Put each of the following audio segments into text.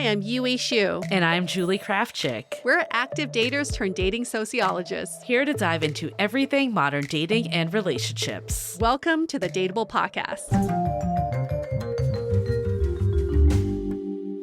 I'm Yui Shu. And I'm Julie Kraftchick. We're active daters turned dating sociologists. Here to dive into everything modern dating and relationships. Welcome to the Dateable podcast.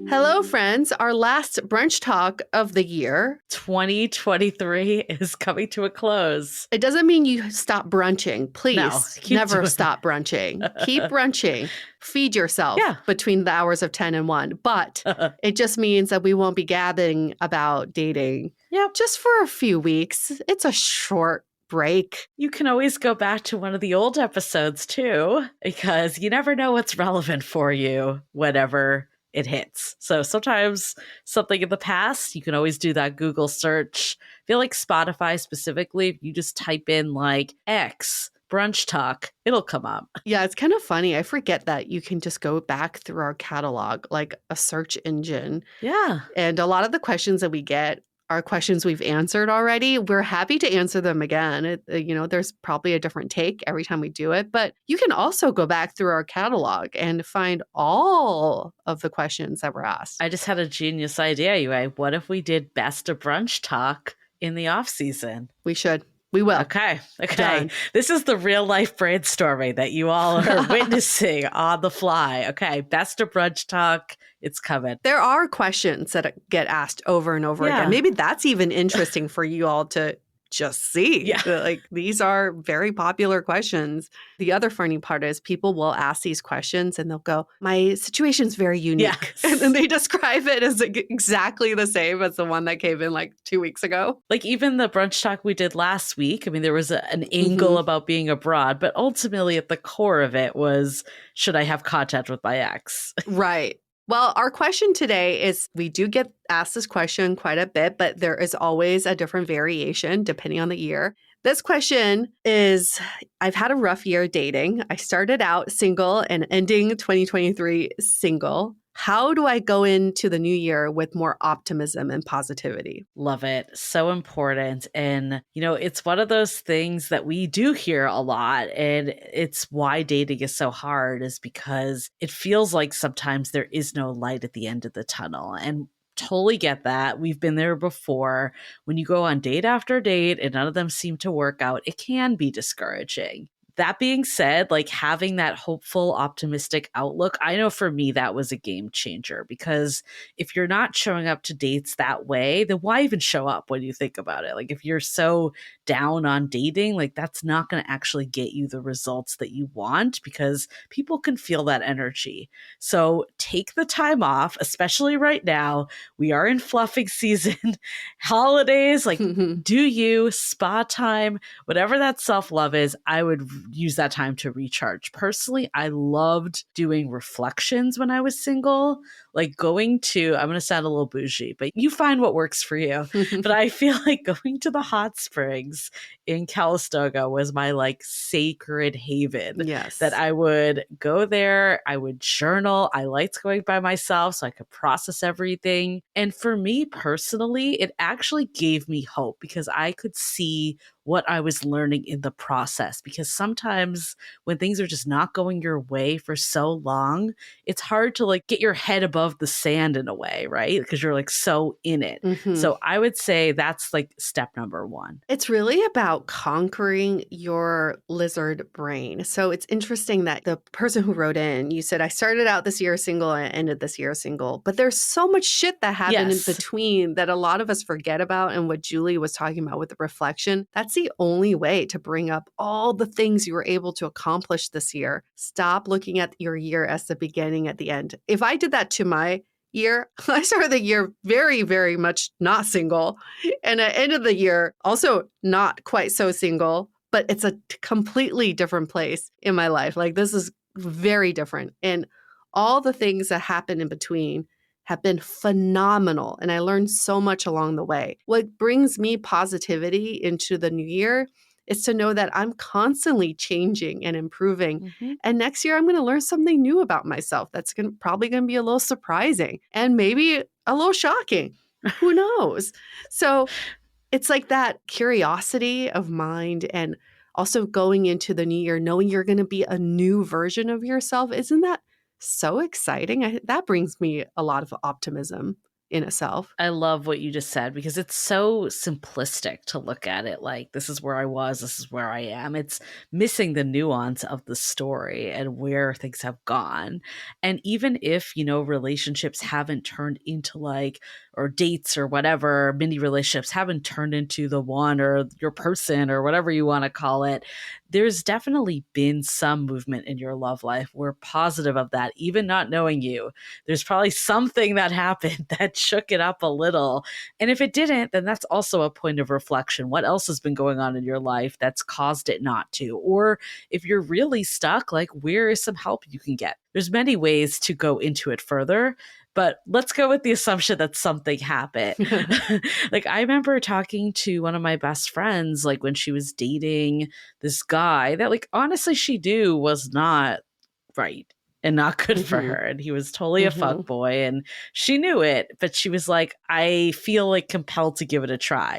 Hello, friends. Our last brunch talk of the year. 2023 is coming to a close. It doesn't mean you stop brunching. Please, never stop brunching. Keep brunching. Feed yourself between the hours of 10 and 1. But it just means that we won't be gabbing about dating just for a few weeks. It's a short break. You can always go back to one of the old episodes too, because you never know what's relevant for you whenever it hits. So sometimes something in the past, you can always do that Google search. I feel like Spotify specifically, if you just type in like X brunch talk, it'll come up. Yeah, it's kind of funny. I forget that you can just go back through our catalog like a search engine. Yeah. And a lot of the questions that we get are questions we've answered already. We're happy to answer them again. There's probably a different take every time we do it, but you can also go back through our catalog and find all of the questions that were asked. I just had a genius idea, Yui. What if we did best of brunch talk in the off season? We should. We will. Okay. Done. This is the real life brainstorming that you all are witnessing on the fly. Okay. Best of brunch talk. It's coming. There are questions that get asked over and over again. Maybe that's even interesting for you all to just see. Yeah. Like, these are very popular questions. The other funny part is people will ask these questions and they'll go, my situation's very unique. Yes. And then they describe it as exactly the same as the one that came in like 2 weeks ago. Like even the brunch talk we did last week, I mean, there was an angle about being abroad, but ultimately at the core of it was, should I have contact with my ex? Right. Well, our question today is, we do get asked this question quite a bit, but there is always a different variation depending on the year. This question is, I've had a rough year dating. I started out single and ending 2023 single. How do I go into the new year with more optimism and positivity? Love it. So important. And, it's one of those things that we do hear a lot. And it's why dating is so hard, is because it feels like sometimes there is no light at the end of the tunnel. And totally get that. We've been there before. When you go on date after date and none of them seem to work out, it can be discouraging. That being said, like having that hopeful, optimistic outlook, I know for me that was a game changer, because if you're not showing up to dates that way, then why even show up when you think about it? Like if you're so down on dating, like that's not going to actually get you the results that you want, because people can feel that energy. So take the time off, especially right now. We are in fluffing season, holidays, like do you, spa time, whatever that self-love is, I would use that time to recharge. Personally, I loved doing reflections when I was single, like going to, I'm going to sound a little bougie, but you find what works for you. But I feel like going to the hot springs in Calistoga was my like sacred haven. Yes. That I would go there, I would journal. I liked going by myself so I could process everything. And for me personally, it actually gave me hope, because I could see what I was learning in the process. Because sometimes when things are just not going your way for so long, it's hard to like get your head above the sand in a way, right? Because you're like so in it. So I would say that's like step number one. It's really about conquering your lizard brain. So it's interesting that the person who wrote in, you said, I started out this year single and I ended this year single. But there's so much shit that happened in between that a lot of us forget about. And what Julie was talking about with the reflection, that's the only way to bring up all the things you were able to accomplish this year. Stop looking at your year as the beginning at the end. If I did that to my year, I started the year very, very much not single. And at the end of the year, also not quite so single, but it's a completely different place in my life. Like this is very different. And all the things that happened in between have been phenomenal. And I learned so much along the way. What brings me positivity into the new year is to know that I'm constantly changing and improving. And next year, I'm going to learn something new about myself that's probably going to be a little surprising and maybe a little shocking. Who knows? So it's like that curiosity of mind, and also going into the new year, knowing you're going to be a new version of yourself. Isn't that So exciting. That brings me a lot of optimism in itself. I love what you just said because it's so simplistic to look at it like this is where I was, this is where I am. It's missing the nuance of the story and where things have gone. And even if, relationships haven't turned into like, or dates or whatever, mini relationships haven't turned into the one or your person or whatever you want to call it, there's definitely been some movement in your love life. We're positive of that, even not knowing you. There's probably something that happened that shook it up a little. And if it didn't, then that's also a point of reflection. What else has been going on in your life that's caused it not to? Or if you're really stuck, like where is some help you can get? There's many ways to go into it further, but let's go with the assumption that something happened. Like I remember talking to one of my best friends, like when she was dating this guy that like honestly she knew was not right and not good for her. And he was totally a fuck boy and she knew it, but she was like, I feel like compelled to give it a try.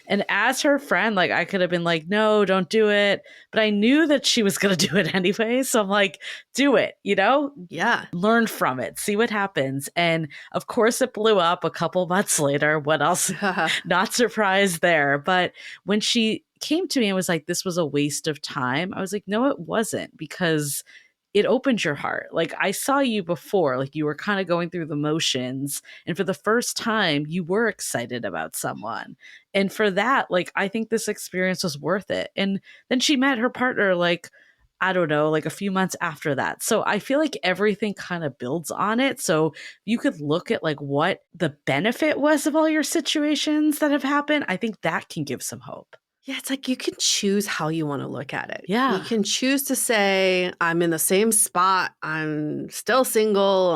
And as her friend, like I could have been like, no, don't do it. But I knew that she was going to do it anyway. So I'm like, do it, Yeah. learn from it, see what happens. And of course it blew up a couple months later. What else? Not surprised there. But when she came to me and was like, this was a waste of time, I was like, no, it wasn't, because it opened your heart. Like I saw you before, like you were kind of going through the motions. And for the first time, you were excited about someone. And for that, like, I think this experience was worth it. And then she met her partner, like, I don't know, like a few months after that. So I feel like everything kind of builds on it. So you could look at like what the benefit was of all your situations that have happened. I think that can give some hope. Yeah, it's like you can choose how you want to look at it. You Yeah. can choose to say, I'm in the same spot. I'm still single.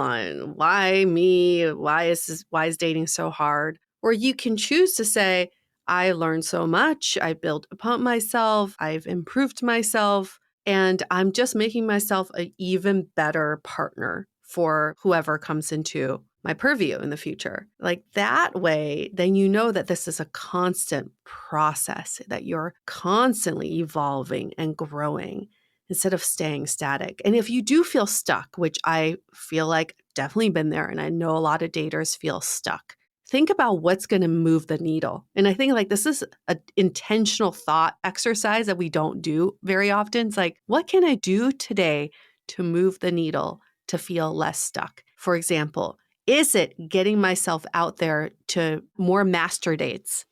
Why me? Why is dating so hard? Or you can choose to say, I learned so much. I built upon myself. I've improved myself. And I'm just making myself an even better partner for whoever comes into my purview in the future. Like that way, then you know that this is a constant process, that you're constantly evolving and growing instead of staying static. And if you do feel stuck, which I feel like definitely been there, and I know a lot of daters feel stuck, think about what's going to move the needle. And I think like this is an intentional thought exercise that we don't do very often. It's like, what can I do today to move the needle to feel less stuck? For example, is it getting myself out there to more master dates?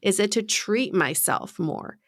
Is it to treat myself more?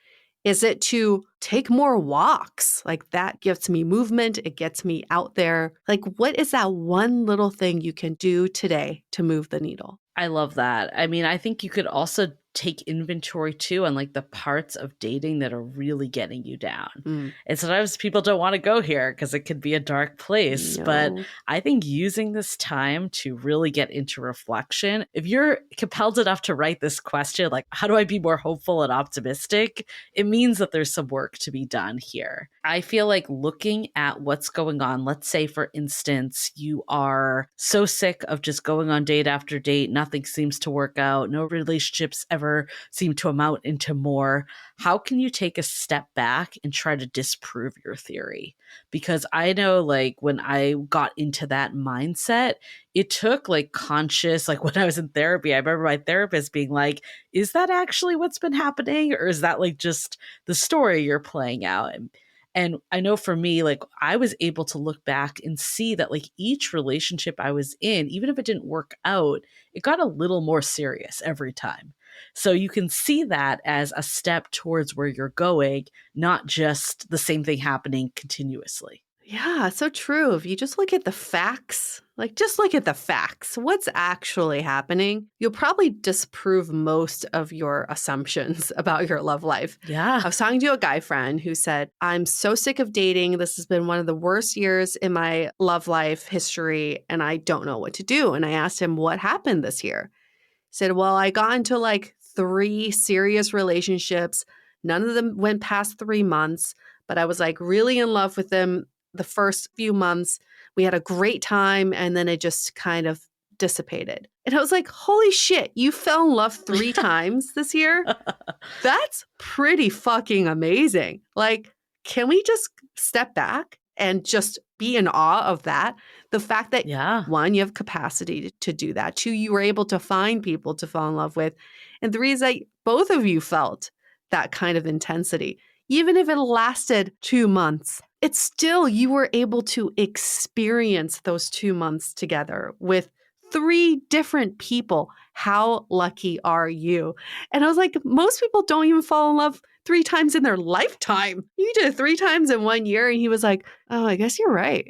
Is it to take more walks? Like that gives me movement. It gets me out there. Like, what is that one little thing you can do today to move the needle? I love that. I mean, I think you could also take inventory too on like the parts of dating that are really getting you down. And sometimes people don't want to go here because it could be a dark place. But No. I think using this time to really get into reflection, if you're compelled enough to write this question, like, how do I be more hopeful and optimistic? It means that there's some work to be done here. I feel like looking at what's going on, let's say, for instance, you are so sick of just going on date after date, nothing seems to work out, no relationships ever seem to amount into more. How can you take a step back and try to disprove your theory? Because I know like when I got into that mindset, it took like conscious, like when I was in therapy, I remember my therapist being like, is that actually what's been happening? Or is that like just the story you're playing out? And I know for me, like I was able to look back and see that like each relationship I was in, even if it didn't work out, it got a little more serious every time. So you can see that as a step towards where you're going, not just the same thing happening continuously. Yeah, so true. If you just look at the facts, like just look at the facts, what's actually happening, you'll probably disprove most of your assumptions about your love life. Yeah. I was talking to a guy friend who said, I'm so sick of dating. This has been one of the worst years in my love life history, and I don't know what to do. And I asked him, what happened this year? He said, well, I got into like 3 serious relationships. None of them went past 3 months, but I was like really in love with them the first few months. We had a great time, and then it just kind of dissipated. And I was like, holy shit, you fell in love 3 times this year? That's pretty fucking amazing. Like, can we just step back and just be in awe of that. The fact that, Yeah. one, you have capacity to do that. Two, you were able to find people to fall in love with. And three is that both of you felt that kind of intensity. Even if it lasted 2 months, it's still, you were able to experience those 2 months together with 3 different people. How lucky are you? And I was like, most people don't even fall in love 3 times in their lifetime. You did it 3 times in 1 year. And he was like, oh, I guess you're right.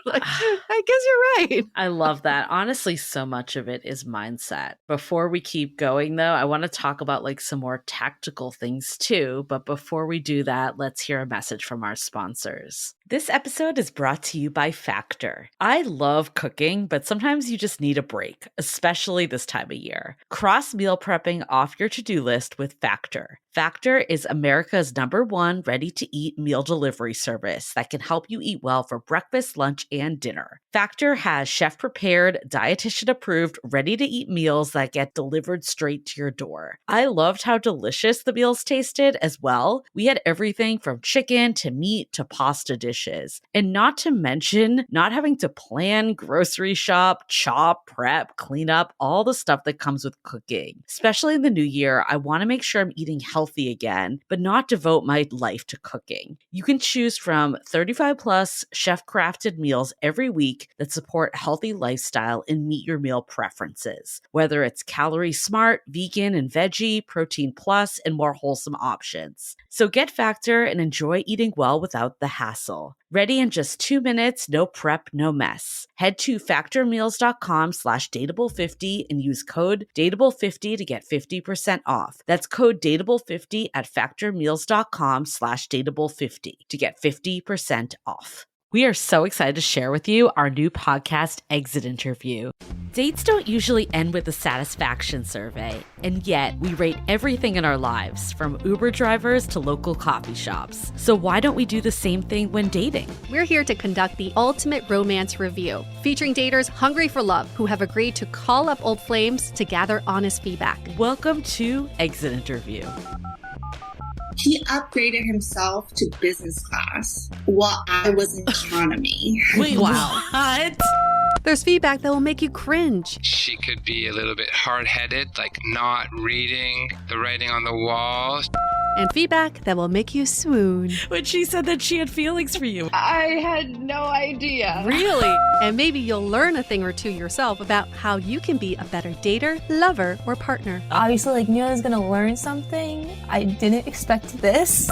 Like, I guess you're right. I love that. Honestly, so much of it is mindset. Before we keep going, though, I want to talk about like some more tactical things too. But before we do that, let's hear a message from our sponsors. This episode is brought to you by Factor. I love cooking, but sometimes you just need a break, especially this time of year. Cross meal prepping off your to-do list with Factor. Factor is America's #1 ready-to-eat meal delivery service that can help you eat well for breakfast, lunch, and dinner. Factor has chef-prepared, dietitian-approved, ready-to-eat meals that get delivered straight to your door. I loved how delicious the meals tasted as well. We had everything from chicken to meat to pasta dishes. And not to mention not having to plan, grocery shop, chop, prep, clean up, all the stuff that comes with cooking. Especially in the new year, I want to make sure I'm eating healthy again, but not devote my life to cooking. You can choose from 35 plus chef-crafted meals every week that support a healthy lifestyle and meet your meal preferences. Whether it's calorie smart, vegan and veggie, protein plus, and more wholesome options. So get Factor and enjoy eating well without the hassle. Ready in just 2 minutes, no prep, no mess. Head to factormeals.com/dateable50 and use code dateable50 to get 50% off. That's code dateable50 at factormeals.com/dateable50 to get 50% off. We are so excited to share with you our new podcast, Exit Interview. Dates don't usually end with a satisfaction survey, and yet we rate everything in our lives, from Uber drivers to local coffee shops. So why don't we do the same thing when dating? We're here to conduct the ultimate romance review, featuring daters hungry for love who have agreed to call up old flames to gather honest feedback. Welcome to Exit Interview. He upgraded himself to business class while I was in economy. Wait, Wow. what? There's feedback that will make you cringe. She could be a little bit hard-headed, like not reading the writing on the wall. And feedback that will make you swoon. When she said that she had feelings for you. I had no idea. Really? And maybe you'll learn a thing or two yourself about how you can be a better dater, lover, or partner. Obviously, like, Mila's gonna learn something. I didn't expect this.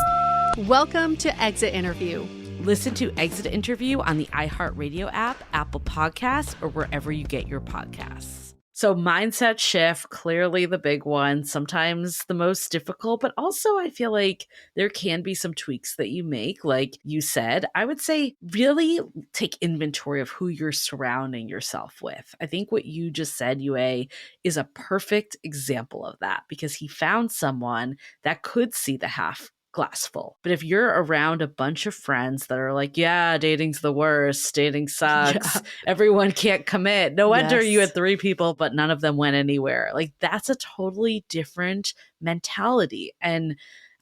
Welcome to Exit Interview. Listen to Exit Interview on the iHeartRadio app, Apple Podcasts, or wherever you get your podcasts. So mindset shift, clearly the big one, sometimes the most difficult, but also I feel like there can be some tweaks that you make. Like you said, I would say really take inventory of who you're surrounding yourself with. I think what you just said, Yue, is a perfect example of that, because he found someone that could see the half glass full. But if you're around a bunch of friends that are like, yeah, dating's the worst, dating sucks, everyone can't commit, no wonder you had 3 people, but none of them went anywhere. Like, that's a totally different mentality. And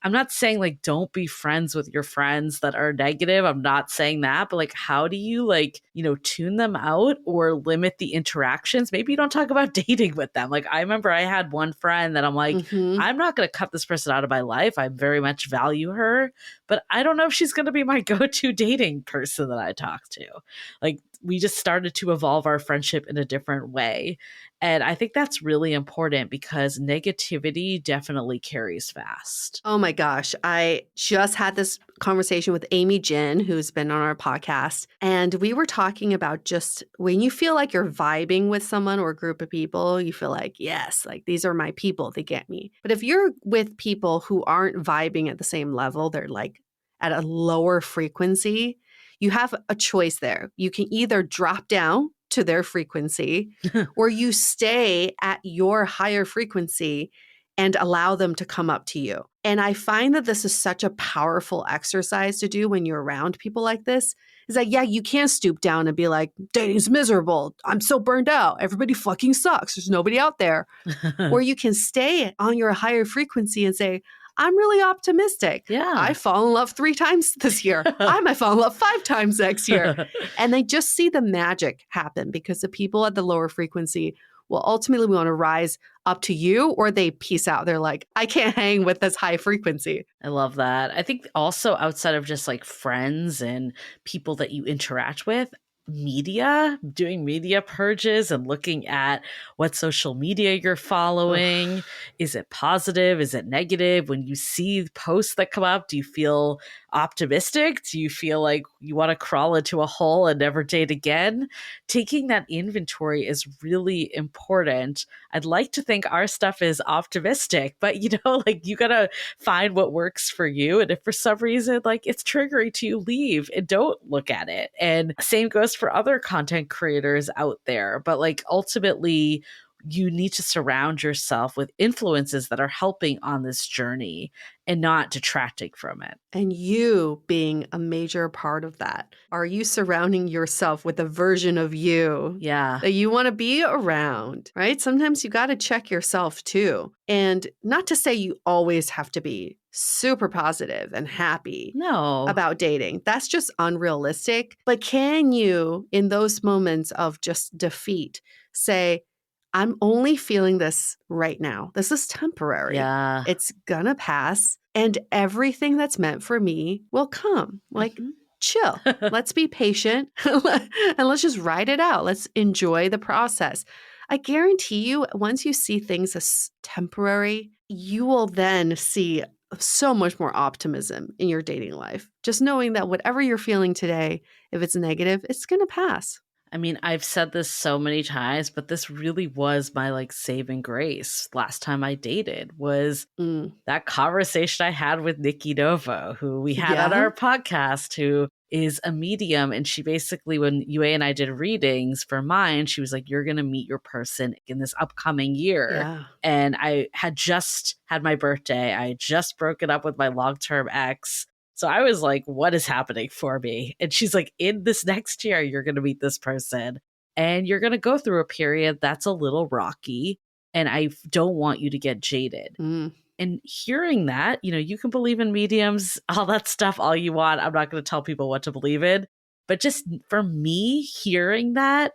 I'm not saying like don't be friends with your friends that are negative. I'm not saying that, but like, how do you like, tune them out or limit the interactions? Maybe you don't talk about dating with them. Like, I remember I had one friend that I'm like, I'm not going to cut this person out of my life. I very much value her, but I don't know if she's going to be my go-to dating person that I talk to. Like, we just started to evolve our friendship in a different way. And I think that's really important because negativity definitely carries fast. Oh my gosh. I just had this conversation with Amy Jin, who's been on our podcast. And we were talking about just when you feel like you're vibing with someone or a group of people, you feel like, yes, like these are my people, they get me. But if you're with people who aren't vibing at the same level, they're like at a lower frequency, you have a choice there. You can either drop down to their frequency or you stay at your higher frequency and allow them to come up to you. And I find that this is such a powerful exercise to do when you're around people like this. Is that, yeah, you can stoop down and be like, dating's miserable. I'm so burned out. Everybody fucking sucks. There's nobody out there. Or you can stay on your higher frequency and say, I'm really optimistic. Yeah. I fall in love 3 times this year. I might fall in love 5 times next year. And they just see the magic happen because the people at the lower frequency will ultimately want to rise up to you, or they peace out. They're like, I can't hang with this high frequency. I love that. I think also outside of just like friends and people that you interact with, doing media purges and looking at what social media you're following. Ugh. Is it positive? Is it negative? When you see posts that come up, do you feel optimistic? Do you feel like you want to crawl into a hole and never date again? Taking that inventory is really important. I'd like to think our stuff is optimistic, but like you gotta find what works for you. And if for some reason, like it's triggering to you, leave and don't look at it. And same goes for other content creators out there. But like ultimately, you need to surround yourself with influences that are helping on this journey and not detracting from it. And you being a major part of that. Are you surrounding yourself with a version of you Yeah. that you want to be around, right? Sometimes you got to check yourself too. And not to say you always have to be super positive and happy No. about dating. That's just unrealistic. But can you, in those moments of just defeat, say, I'm only feeling this right now. This is temporary. Yeah. It's gonna pass, and everything that's meant for me will come. Like, chill. Let's be patient and let's just ride it out. Let's enjoy the process. I guarantee you, once you see things as temporary, you will then see so much more optimism in your dating life. Just knowing that whatever you're feeling today, if it's negative, it's gonna pass. I mean, I've said this so many times, but this really was my like saving grace last time I dated was that conversation I had with Nikki Novo, who we had on our podcast, who is a medium. And she basically, when UA and I did readings for mine, she was like, you're going to meet your person in this upcoming year. Yeah. And I had just had my birthday. I had just broken up with my long-term ex. So I was like, what is happening for me? And she's like, in this next year, you're going to meet this person and you're going to go through a period that's a little rocky. And I don't want you to get jaded. And hearing that, you can believe in mediums, all that stuff, all you want. I'm not going to tell people what to believe in. But just for me, hearing that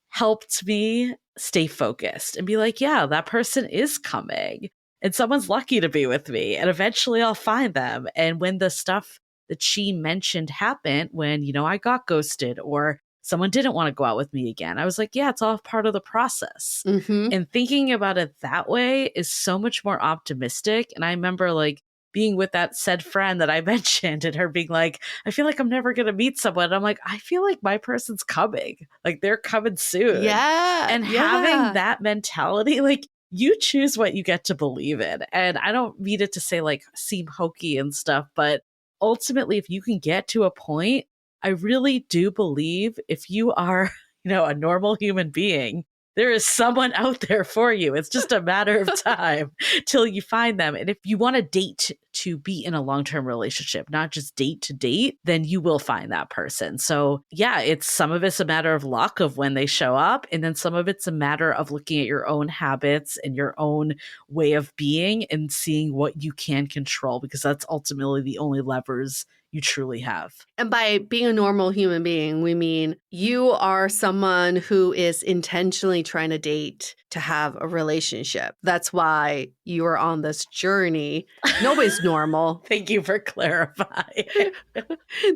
helped me stay focused and be like, yeah, that person is coming. And someone's lucky to be with me. And eventually I'll find them. And when the stuff that she mentioned happened, when, I got ghosted or someone didn't want to go out with me again, I was like, yeah, it's all part of the process. And thinking about it that way is so much more optimistic. And I remember like being with that said friend that I mentioned and her being like, I feel like I'm never going to meet someone. And I'm like, I feel like my person's coming. Like they're coming soon. Yeah. And having that mentality, like, you choose what you get to believe in. And I don't mean it to say like seem hokey and stuff, but ultimately, if you can get to a point, I really do believe if you are, a normal human being, there is someone out there for you. It's just a matter of time till you find them. And if you want to date to be in a long-term relationship, not just date to date, then you will find that person. So yeah, some of it's a matter of luck of when they show up. And then some of it's a matter of looking at your own habits and your own way of being and seeing what you can control, because that's ultimately the only levers you truly have. And by being a normal human being, we mean you are someone who is intentionally trying to date to have a relationship. That's why you are on this journey. Nobody's normal. Thank you for clarifying.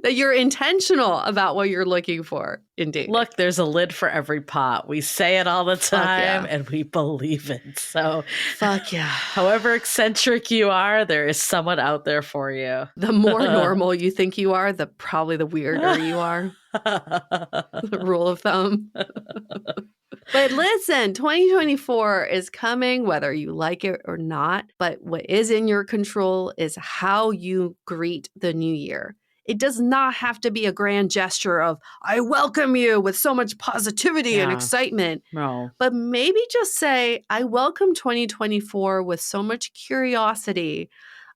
That you're intentional about what you're looking for in dating. Look, there's a lid for every pot. We say it all the time and we believe it. So fuck yeah. However eccentric you are, there is someone out there for you. The more normal you think you are, probably the weirder you are. The rule of thumb. But listen, 2024 is coming, whether you like it or not. But what is in your control is how you greet the new year. It does not have to be a grand gesture of, I welcome you with so much positivity and excitement. No. But maybe just say, I welcome 2024 with so much curiosity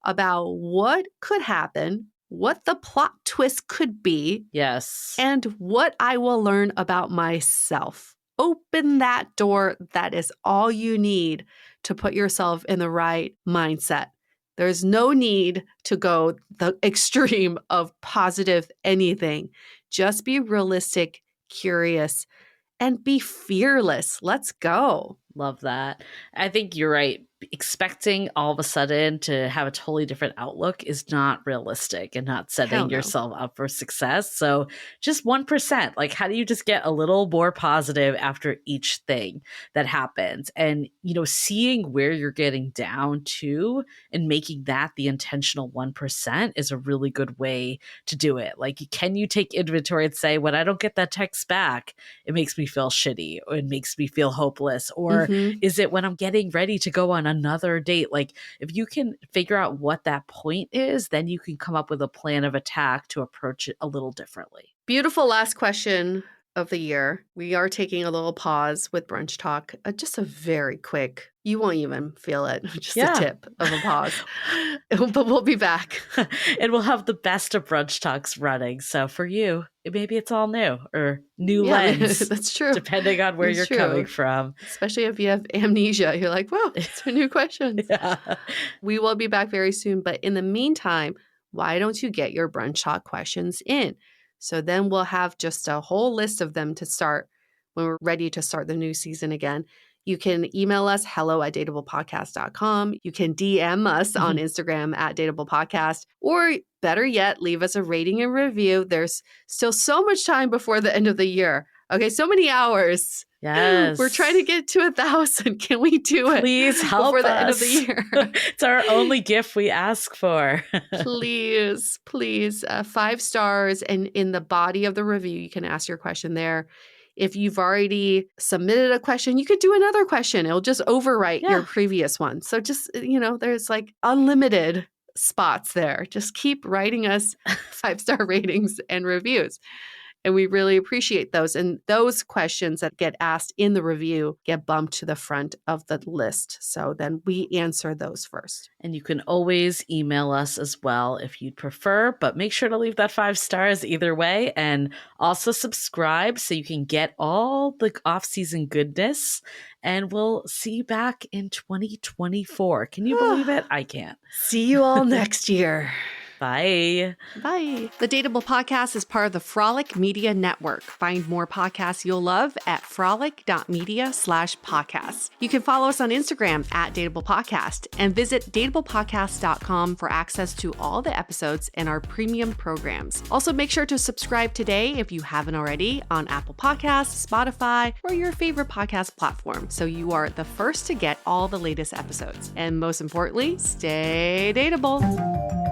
about what could happen, what the plot twist could be. Yes. And what I will learn about myself. Open that door. That is all you need to put yourself in the right mindset There's no need to go the extreme of positive anything. Just be realistic, curious, and be fearless. Let's go. Love that. I think you're right. Expecting all of a sudden to have a totally different outlook is not realistic and not Hell setting no. yourself up for success. So just 1%, like how do you just get a little more positive after each thing that happens? And, seeing where you're getting down to and making that the intentional 1% is a really good way to do it. Like, can you take inventory and say, when I don't get that text back, it makes me feel shitty or it makes me feel hopeless? Or is it when I'm getting ready to go on another date? Like, if you can figure out what that point is, then you can come up with a plan of attack to approach it a little differently. Beautiful last question of the year. We are taking a little pause with brunch talk. Just a very quick, you won't even feel it, just a tip of a pause. But we'll be back. And we'll have the best of brunch talks running. So for you, maybe it's all new or new lens. That's true. Depending on where you're coming from. Especially if you have amnesia. You're like, whoa, it's a new question. We will be back very soon. But in the meantime, why don't you get your brunch talk questions in? So then we'll have just a whole list of them to start when we're ready to start the new season again. You can email us, hello@dateablepodcast.com. You can DM us on Instagram @dateablepodcast, or better yet, leave us a rating and review. There's still so much time before the end of the year. Okay, so many hours. Yes. We're trying to get to 1,000. Can we do it? Please help before the us. end of the year? It's our only gift we ask for. Please. 5 stars. And in the body of the review, you can ask your question there. If you've already submitted a question, you could do another question. It'll just overwrite your previous one. So just, there's like unlimited spots there. Just keep writing us 5-star ratings and reviews. And we really appreciate those. And those questions that get asked in the review get bumped to the front of the list. So then we answer those first. And you can always email us as well if you'd prefer, but make sure to leave that 5 stars either way. And also subscribe so you can get all the off-season goodness. And we'll see you back in 2024. Can you believe it? I can't. See you all next year. Bye. Bye. The Dateable Podcast is part of the Frolic Media Network. Find more podcasts you'll love at frolic.media/podcasts. You can follow us on Instagram @Dateable Podcast and visit dateablepodcast.com for access to all the episodes and our premium programs. Also, make sure to subscribe today if you haven't already on Apple Podcasts, Spotify, or your favorite podcast platform, so you are the first to get all the latest episodes. And most importantly, stay dateable.